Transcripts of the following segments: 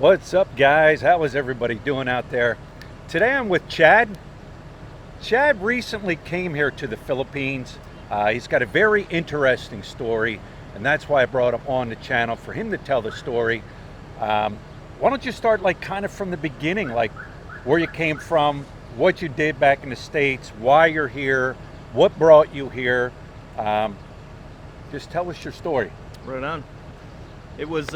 What's up, guys? How is everybody doing out there? Today I'm with Chad. Chad recently came here to the Philippines. He's got a very interesting story, and that's why I brought him on the channel for him to tell the story. Why don't you start like kind of from the beginning, like where you came from, what you did back in the States, why you're here, what brought you here. Just tell us your story. Right on. It was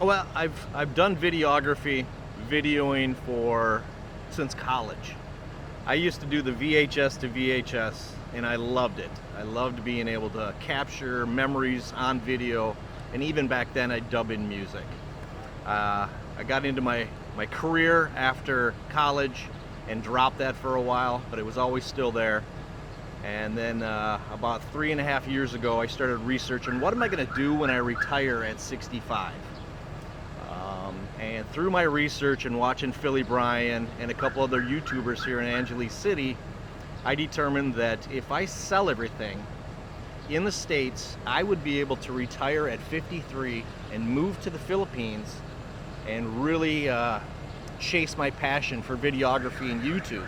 well, I've done videography, videoing since college. I used to do the VHS to VHS, and I loved it. I loved being able to capture memories on video, and even back then I'd dub in music. I got into my career after college and dropped that for a while, but it was always still there. And then about 3.5 years ago, I started researching what am I going to do when I retire at 65. And through my research and watching Philly Brian and a couple other YouTubers here in Angeles City, I determined that if I sell everything in the States, I would be able to retire at 53 and move to the Philippines and really chase my passion for videography and YouTube.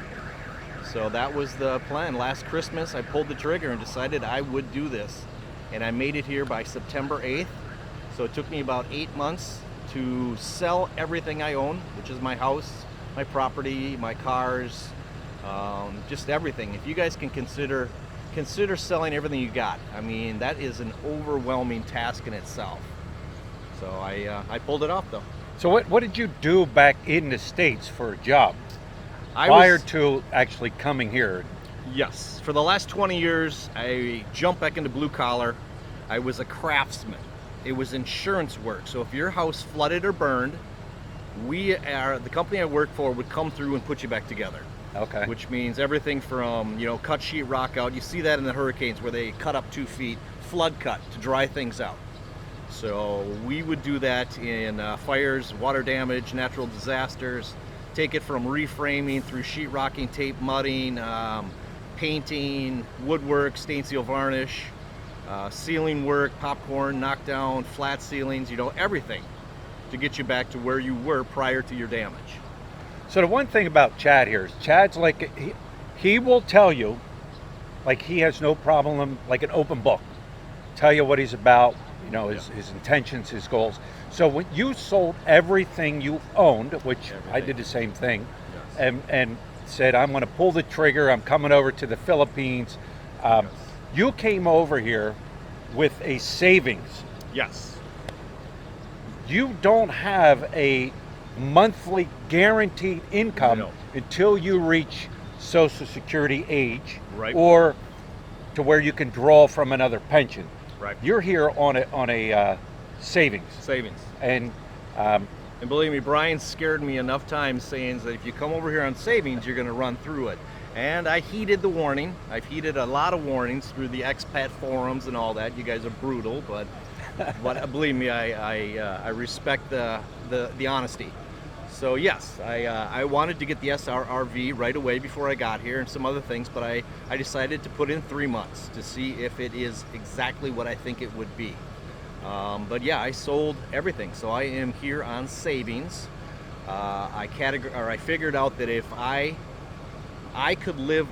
So that was the plan. Last Christmas, I pulled the trigger and decided I would do this. And I made it here by September 8th. So it took me about 8 months to sell everything I own, which is my house, my property, my cars, just everything. If you guys can consider selling everything you got. I mean, that is an overwhelming task in itself. So I pulled it off though. So what did you do back in the States for a job? Prior to actually coming here? Yes. For the last 20 years, I jumped back into blue collar. I was a craftsman. It was insurance work. So if your house flooded or burned, the company I worked for would come through and put you back together. Okay. Which means everything from, cut sheetrock out. You see that in the hurricanes where they cut up 2 feet, flood cut to dry things out. So we would do that in fires, water damage, natural disasters. Take it from reframing through sheetrocking, tape mudding, painting, woodwork, stain seal varnish, ceiling work, popcorn, knockdown, flat ceilings, everything to get you back to where you were prior to your damage. So the one thing about Chad here is Chad's like, he will tell you, like he has no problem, like an open book, tell you what he's about, his intentions, his goals. So when you sold everything you owned, which I did the same thing, yes, and said, I'm going to pull the trigger, I'm coming over to the Philippines. Yes. You came over here with a savings. Yes. You don't have a monthly guaranteed income until you reach Social Security age, right, or to where you can draw from another pension. Right. You're here on a savings. And believe me, Brian scared me enough times saying that if you come over here on savings, you're going to run through it. And I heeded the warning. I've heeded a lot of warnings through the expat forums and all that. You guys are brutal, but believe me, I respect the honesty. So yes, I wanted to get the SRRV right away before I got here and some other things, but I decided to put in 3 months to see if it is exactly what I think it would be. But yeah, I sold everything, so I am here on savings. I figured out that if I could live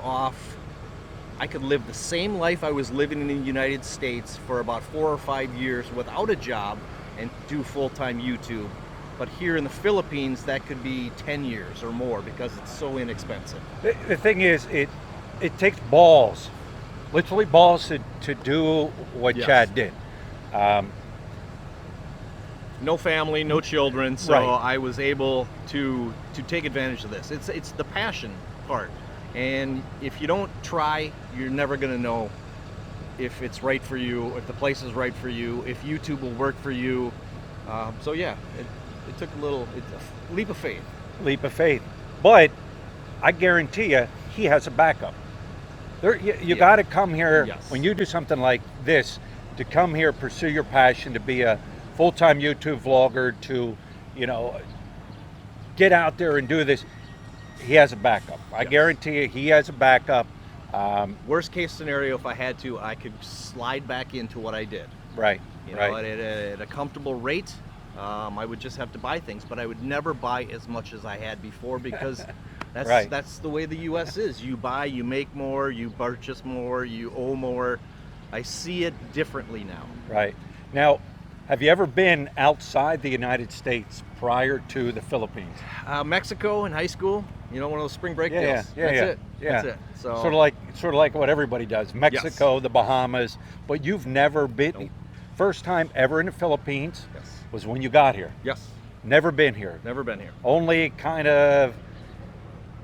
the same life I was living in the United States for about 4 or 5 years without a job and do full-time YouTube. But here in the Philippines, that could be 10 years or more because it's so inexpensive. The thing is, it takes balls, literally balls to do what Yes. Chad did. No family, no children, so Right. I was able to take advantage of this. It's the passion part, and if you don't try, you're never going to know if it's right for you, if the place is right for you, if YouTube will work for you. So yeah, it took it's a leap of faith. Leap of faith. But I guarantee you, he has a backup. You got to come here, Yes. when you do something like this, to come here, pursue your passion, to be a full-time YouTube vlogger, to, get out there and do this. He has a backup. I Yes. guarantee you, he has a backup. Worst case scenario, if I had to, I could slide back into what I did. Right. At a comfortable rate, I would just have to buy things, but I would never buy as much as I had before because that's Right. that's the way the U.S. is. You buy, you make more, you purchase more, you owe more. I see it differently now. Right. Now, have you ever been outside the United States prior to the Philippines? Mexico in high school, one of those spring break Yeah, deals. yeah, That's yeah, it. yeah. That's it. So Sort of like what everybody does. Mexico, the Bahamas, but you've never been. Nope. First time ever in the Philippines Yes. was when you got here. Yes. Never been here. Never been here. Only kind of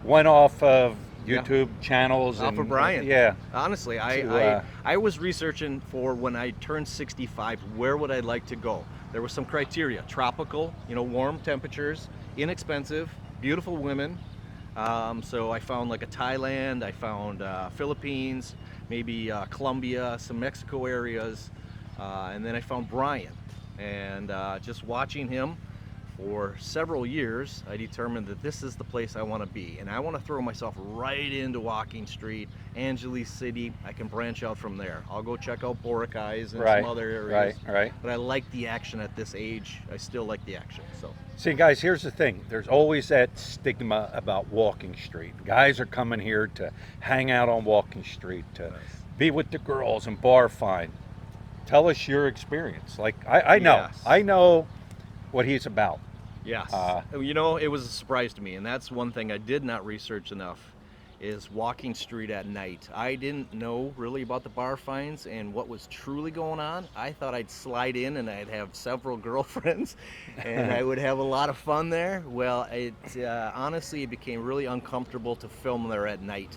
went off of Yeah. YouTube channels Off of Brian. Yeah. Honestly, I was researching for when I turned 65, where would I like to go? There was some criteria: tropical, warm temperatures, inexpensive, beautiful women. So I found like a Thailand, I found Philippines, maybe Colombia, some Mexico areas, and then I found Brian. And just watching him for several years, I determined that this is the place I want to be, and I want to throw myself right into Walking Street, Angeles City. I can branch out from there. I'll go check out Boracay's and Right, some other areas. right. But I like the action at this age. I still like the action. So See, guys, here's the thing. There's always that stigma about Walking Street. Guys are coming here to hang out on Walking Street, to be with the girls and bar find. Tell us your experience. Like, I know. Yes. I know what he's about. yes, Uh, it was a surprise to me, and that's one thing I did not research enough. Is Walking Street at night. I didn't know really about the bar finds and what was truly going on. I thought I'd slide in and I'd have several girlfriends and I would have a lot of fun there. Well, honestly, it became really uncomfortable to film there at night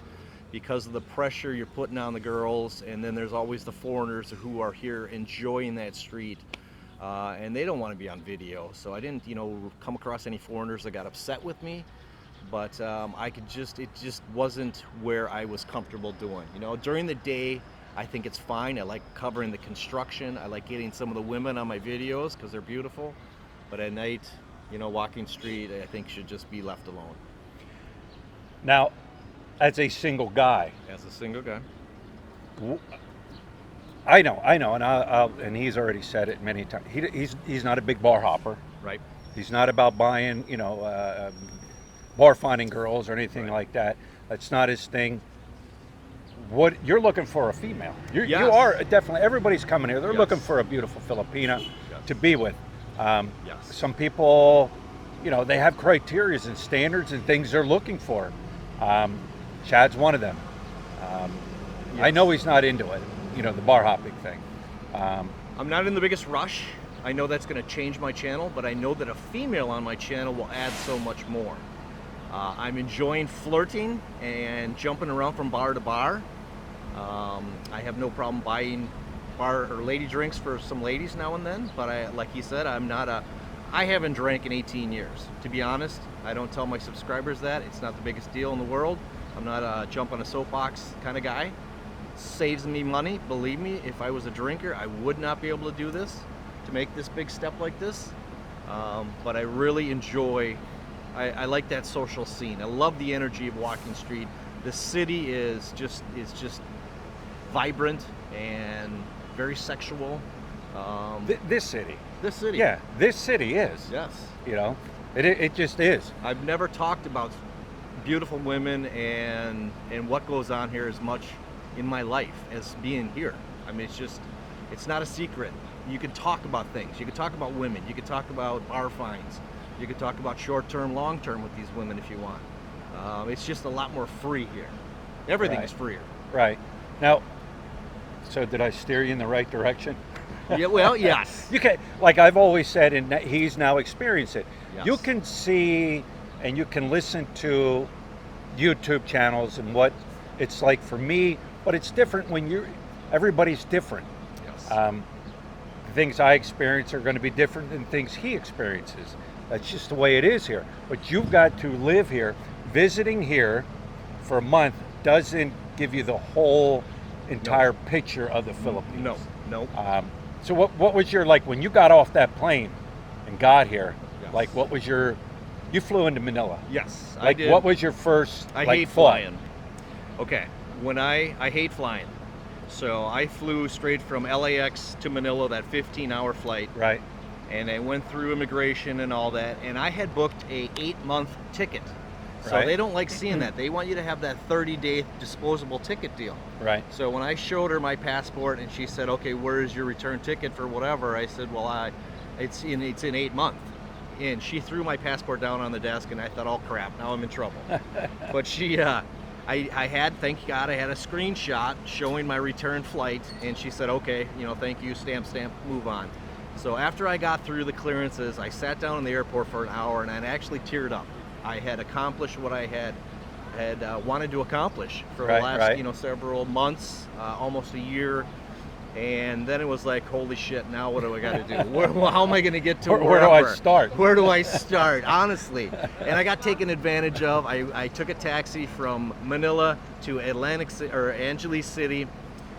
because of the pressure you're putting on the girls, and then there's always the foreigners who are here enjoying that street. And they don't want to be on video, so I didn't, come across any foreigners that got upset with me. But it just wasn't where I was comfortable doing. During the day, I think it's fine. I like covering the construction. I like getting some of the women on my videos because they're beautiful. But at night, Walking Street, I think should just be left alone. Now, as a single guy, As a single guy. I know, and he's already said it many times. He's not a big bar hopper. Right. He's not about buying, bar finding girls or anything like that. That's not his thing. What you're looking for a female. You Yes. are definitely. Everybody's coming here. They're Yes. looking for a beautiful Filipina Yes. to be with. Yes. Some people, they have criteria and standards and things they're looking for. Chad's one of them. I Yes. know he's not into it. The bar hopping thing. I'm not in the biggest rush. I know that's going to change my channel, but I know that a female on my channel will add so much more. I'm enjoying flirting and jumping around from bar to bar. I have no problem buying bar or lady drinks for some ladies now and then, but like he said, I haven't drank in 18 years. To be honest, I don't tell my subscribers that. It's not the biggest deal in the world. I'm not a jump on a soapbox kind of guy. Saves me money. Believe me, if I was a drinker, I would not be able to do this, to make this big step like this. But I really enjoy, I like that social scene. I love the energy of Walking Street. The city is just vibrant and very sexual. This city. This city. Yeah, this city is. Yes. It just is. I've never talked about beautiful women and what goes on here as much in my life as being here. I mean, it's not a secret. You can talk about things. You can talk about women. You can talk about bar finds. You can talk about short-term, long-term with these women if you want. It's just a lot more free here. Everything Right. is freer. Right. Now, so did I steer you in the right direction? Yeah, well, yes. You can, like I've always said, and he's now experienced it. Yes. You can see and you can listen to YouTube channels and what it's like for me, but it's different when everybody's different. Yes. Things I experience are going to be different than things he experiences. That's just the way it is here. But you've got to live here. Visiting here for a month doesn't give you the whole entire picture of the Philippines. No. So what was your, like when you got off that plane and got here, Yes. like what was you flew into Manila. Yes, I Like did. what was your first I like, hate thought? flying. Okay, I hate flying. So I flew straight from LAX to Manila, that 15-hour flight. Right. and I went through immigration and all that, and I had booked a 8-month ticket. So Right. they don't like seeing that. They want you to have that 30-day disposable ticket deal. Right. So when I showed her my passport and she said, "Okay, where is your return ticket for whatever?" I said, "Well, it's in 8 months." And she threw my passport down on the desk, and I thought, "Oh crap, now I'm in trouble." But I had, thank God, I had a screenshot showing my return flight, and she said, "Okay, thank you, stamp, move on." So after I got through the clearances, I sat down in the airport for an hour, and I actually teared up. I had accomplished what I had wanted to accomplish for the last several months, almost a year. And then it was like, holy shit, now what do I got to do? How am I going to get to Where do I start? Where do I start, honestly? And I got taken advantage of. I took a taxi from Manila to Angeles City,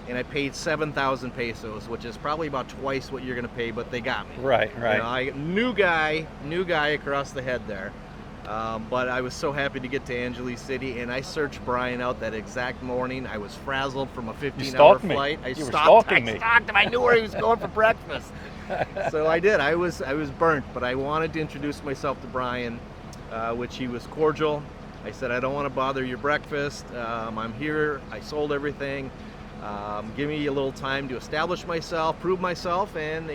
and I paid 7,000 pesos, which is probably about twice what you're going to pay, but they got me. Right. New guy across the head there. But I was so happy to get to Angeles City, and I searched Brian out that exact morning. I was frazzled from a 15-hour flight. You were stalking me. I stalked him. I knew where he was going for breakfast. So I did. I was burnt, but I wanted to introduce myself to Brian, which he was cordial. I said, "I don't want to bother your breakfast. I'm here. I sold everything. Give me a little time to establish myself, prove myself, and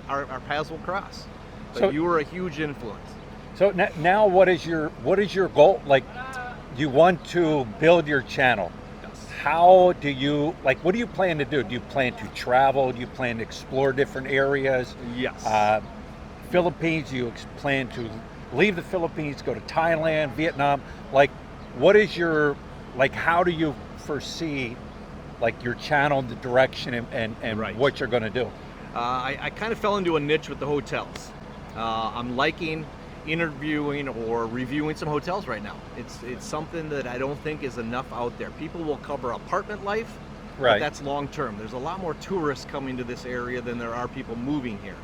our paths will cross." But you were a huge influence. So now, what is your goal? Like, you want to build your channel. Yes. How do you what do you plan to do? Do you plan to travel? Do you plan to explore different areas? Yes. Philippines? Do you plan to leave the Philippines, go to Thailand, Vietnam? Like, what is your how do you foresee your channel, the direction, and Right. what you're going to do? I kind of fell into a niche with the hotels. I'm liking interviewing or reviewing some hotels right now. It's something that I don't think is enough out there. People will cover apartment life, Right. but that's long term. There's a lot more tourists coming to this area than there are people moving here.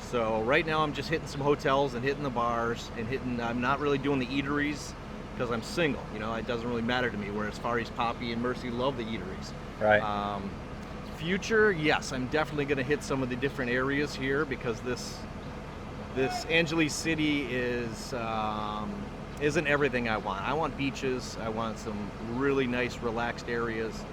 So right now I'm just hitting some hotels and hitting the bars and I'm not really doing the eateries because I'm single. It doesn't really matter to me. Whereas Far East Poppy and Mercy love the eateries. Right. Future, yes, I'm definitely going to hit some of the different areas here because this Angeles City isn't everything I want. I want beaches. I want some really nice, relaxed areas.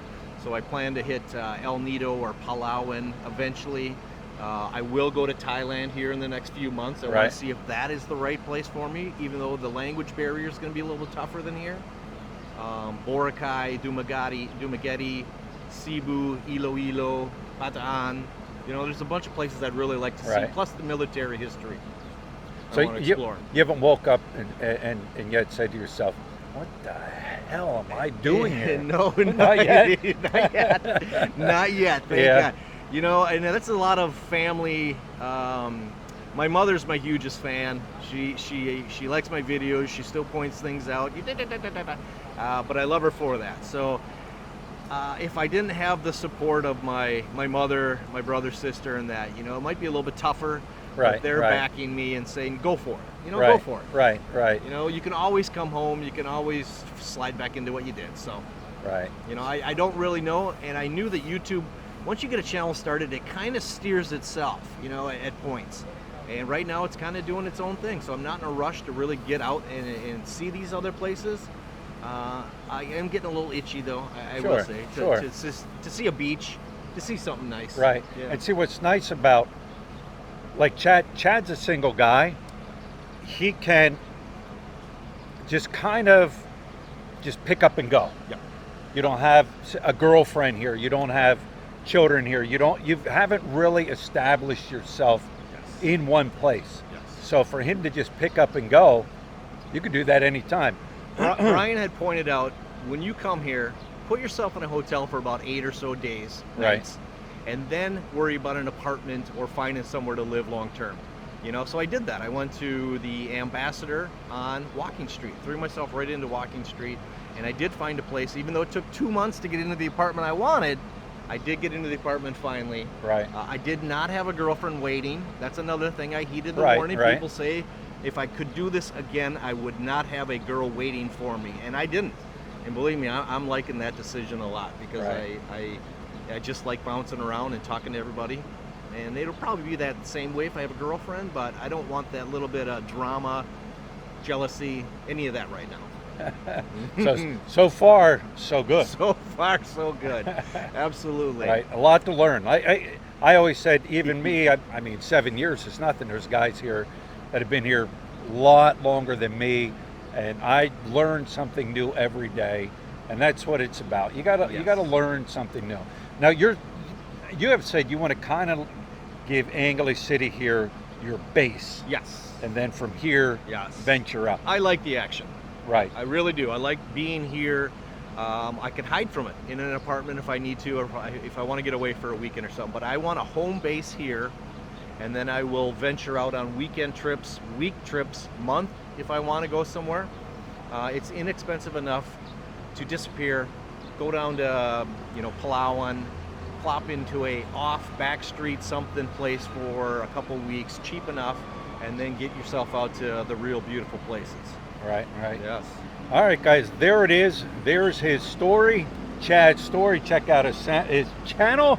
So I plan to hit El Nido or Palawan eventually. I will go to Thailand here in the next few months. I want to see if that is the right place for me, even though the language barrier is going to be a little bit tougher than here. Boracay, Dumaguete, Cebu, Iloilo, Bataan. There's a bunch of places I'd really like to see, plus the military history. So I want to explore. You haven't woke up and yet said to yourself, "What the hell am I doing here?" No, not yet. Not yet. Not yet. Thank God. And that's a lot of family. My mother's my hugest fan. She likes my videos. She still points things out. But I love her for that. So if I didn't have the support of my mother, my brother, sister, and that, it might be a little bit tougher. But they're backing me and saying, "Go for it. Go for it." Right. You can always come home. You can always slide back into what you did. So, right. I don't really know, and I knew that YouTube, once you get a channel started, it kind of steers itself, at points. And right now, it's kind of doing its own thing. So I'm not in a rush to really get out and see these other places. I am getting a little itchy, though. I will say to see a beach, to see something nice. Right. Yeah. And see what's nice about Chad's a single guy. He can just kind of pick up and go. Yeah. You don't have a girlfriend here. You don't have children here. You haven't really established yourself in one place. Yes. So for him to just pick up and go, you can do that anytime. Brian had pointed out, when you come here, put yourself in a hotel for about 8 or so days, nights, and then worry about an apartment or finding somewhere to live long term. So I did that. I went to the Ambassador on Walking Street, threw myself right into Walking Street, and I did find a place. Even though it took 2 months to get into the apartment I wanted, I did get into the apartment finally. Right. I did not have a girlfriend waiting. That's another thing I heeded the warning. Right. People say, if I could do this again, I would not have a girl waiting for me, and I didn't. And believe me, I'm liking that decision a lot because I just like bouncing around and talking to everybody. And it'll probably be that same way if I have a girlfriend, but I don't want that little bit of drama, jealousy, any of that right now. So far, so good. So far, so good. Absolutely. Right, a lot to learn. I always said, even me, I mean, 7 years is nothing. There's guys here that have been here a lot longer than me, and I learn something new every day, and that's what it's about. You gotta learn something new. Now you have said you want to kind of give Angeles City here your base. Yes. And then from here, venture up. I like the action. Right. I really do. I like being here. I can hide from it in an apartment if I need to, or if I want to get away for a weekend or something. But I want a home base here, and then I will venture out on weekend trips, week trips, month if I want to go somewhere. It's inexpensive enough to disappear, go down to Palawan, plop into a off back street something place for a couple weeks, cheap enough, and then get yourself out to the real beautiful places. Right. Yes. All right, guys, there it is. There's his story, Chad's story. Check out his channel,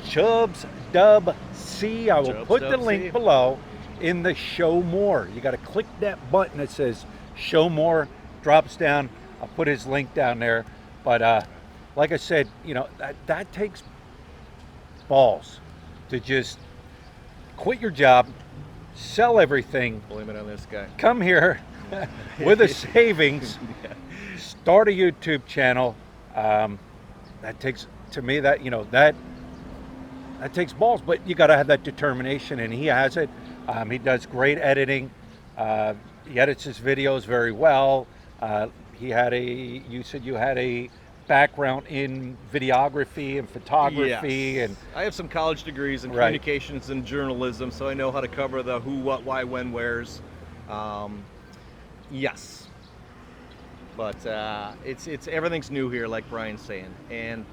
Chubbs Dub C. I will put the link below in the show more. You got to click that button that says show more, drops down. I'll put his link down there. But like I said, that takes balls to just quit your job, sell everything, Blame it on this guy. come here with a savings, start a YouTube channel. That takes, to me, that takes balls, but you got to have that determination, and he has it. He does great editing. He edits his videos very well. You said you had a background in videography and photography, and I have some college degrees in communications and journalism, so I know how to cover the who, what, why, when, wheres. Yes, but it's everything's new here, like Brian's saying. And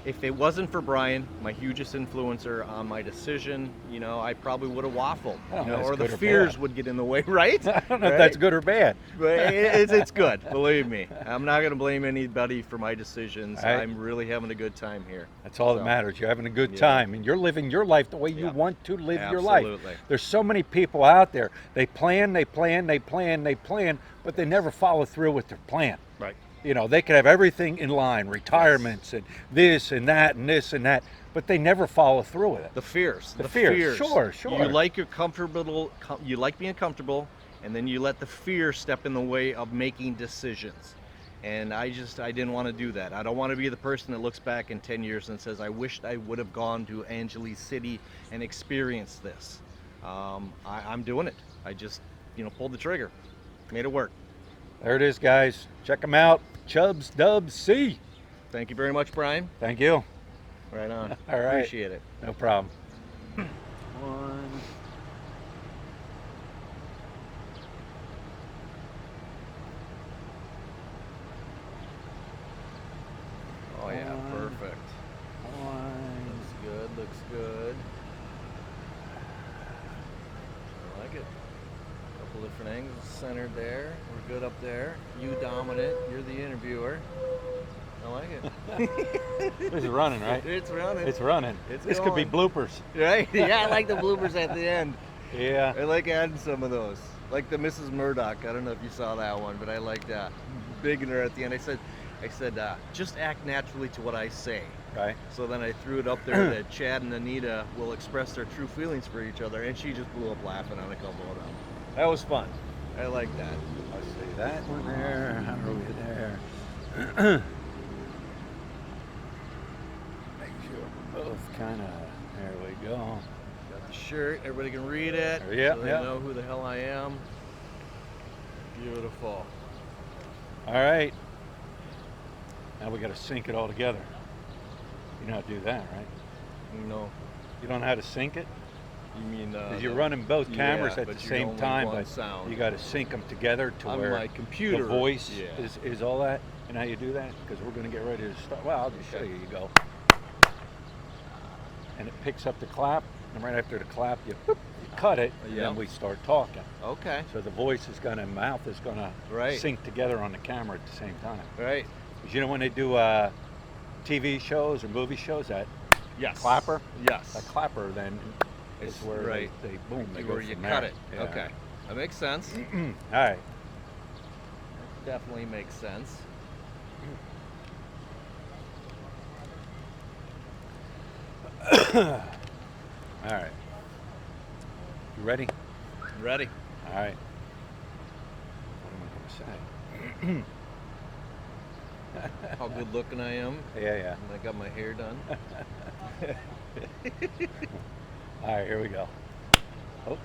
if it wasn't for Brian, my hugest influencer on my decision, I probably would have waffled, or the fears would get in the way, right? I don't know if that's good or bad. But it's good, believe me. I'm not going to blame anybody for my decisions. I'm really having a good time here. That's all that matters. You're having a good time, and you're living your life the way you want to live your life. There's so many people out there. They plan, but they never follow through with their plan. Right. They could have everything in line, retirements and this and that and this and that, but they never follow through with it. The fears. Sure. You like you like being comfortable, and then you let the fear step in the way of making decisions. And I didn't want to do that. I don't want to be the person that looks back in 10 years and says, I wished I would have gone to Angeles City and experienced this. I'm doing it. I just, pulled the trigger, made it work. There it is, guys. Check them out. Chubbs Dub C. Thank you very much, Brian. Thank you. Right on. All right. Appreciate it. No problem. One. Oh yeah, perfect. Looks good. I like it. Couple different angles centered there. We're good up there. You dominant. You're the interviewer. I like it. This is running, right? It's running. It's running. This could be bloopers. Right? Yeah, I like the bloopers at the end. Yeah. I like adding some of those. Like the Mrs. Murdoch. I don't know if you saw that one, but I liked bigging her at the end. I said, just act naturally to what I say. Right. So then I threw it up there that Chad and Anita will express their true feelings for each other, and she just blew up laughing on a couple of them. That was fun. I like that. Let's see that one there. How are we there? Make sure both kind of. There we go. Got the shirt. Everybody can read it. Yeah. So they know who the hell I am. Beautiful. All right. Now we got to sync it all together. You know how to do that, right? No. You don't know how to sync it? You mean because you're running both cameras at the same time, but sound. you got to sync them together to where my computer, the voice is all that. And how you do that? Because we're going to get ready to start. Well, I'll just show you. You go, and it picks up the clap, and right after the clap, you cut it, and then we start talking. Okay. So the voice is going to, mouth is going to sync together on the camera at the same time. Right. Because when they do TV shows or movie shows, that clapper, that clapper then is where right. they boom, they Where go you from cut there. it. Yeah. Okay, that makes sense. All right. Definitely makes sense. All right. You ready? Ready? All right. What am I going to say? How good looking I am. Yeah. And I got my hair done. All right, here we go. Oh.